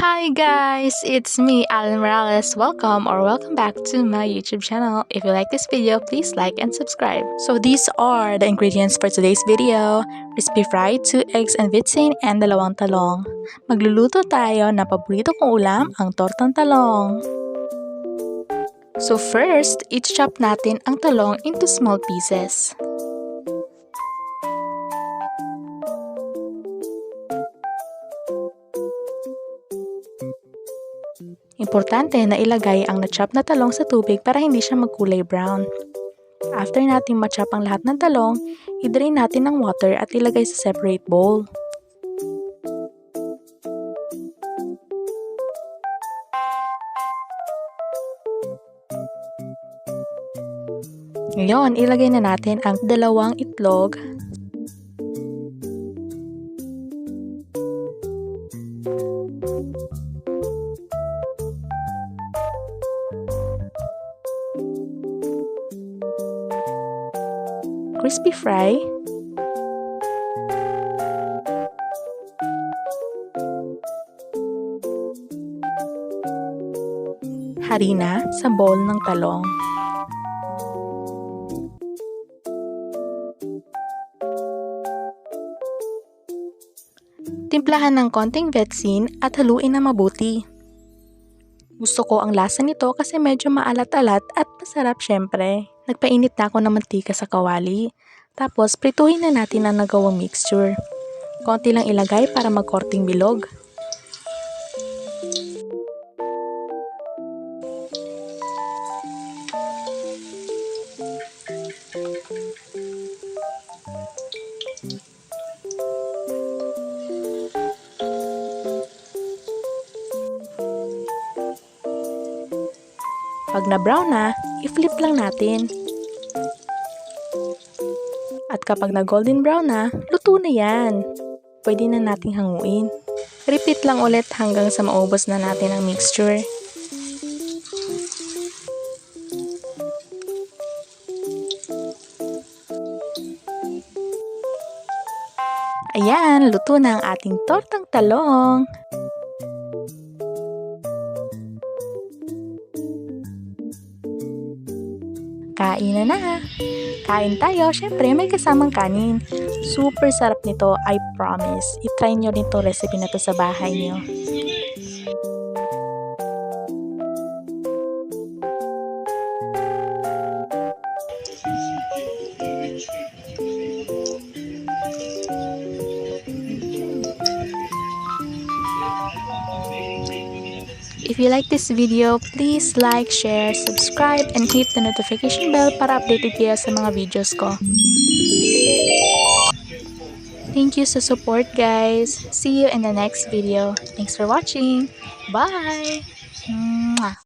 Hi guys, it's me, Alen welcome back to my YouTube channel. If you like this video, please like and subscribe. So these are the ingredients for today's video. Crispy fry, 2 eggs and vitsin, and dalawang talong. Magluluto tayo na paborito kong ulam, ang tortang talong. So first, i-chop natin ang talong into small pieces. Importante na ilagay ang na-chop na talong sa tubig para hindi siya magkulay brown. After natin ma-chop ang lahat ng talong, i-drain natin ng water at ilagay sa separate bowl. Ngayon, ilagay na natin ang dalawang itlog. Crispy fry, harina sa bowl ng talong, timplahan ng konting vetsin at haluin na mabuti. Gusto ko ang lasa nito kasi medyo maalat-alat at masarap syempre. Nagpainit na ako ng mantika sa kawali. Tapos, prituhin na natin ang nagawang mixture. Konti lang ilagay para magkorting bilog. Pag na-brown na, i-flip lang natin. At kapag na-golden brown na, luto na yan. Pwede na nating hanguin. Repeat lang ulit hanggang sa maubos na natin ang mixture. Ayan, luto na ang ating tortang talong. Kain na! Kain tayo. Syempre, may kasamang kanin. Super sarap nito, I promise. I-try nyo rin itong recipe na to sa bahay nyo. If you like this video, please like, share, subscribe, and hit the notification bell para updated kayo sa mga videos ko. Thank you sa support guys. See you in the next video. Thanks for watching. Bye!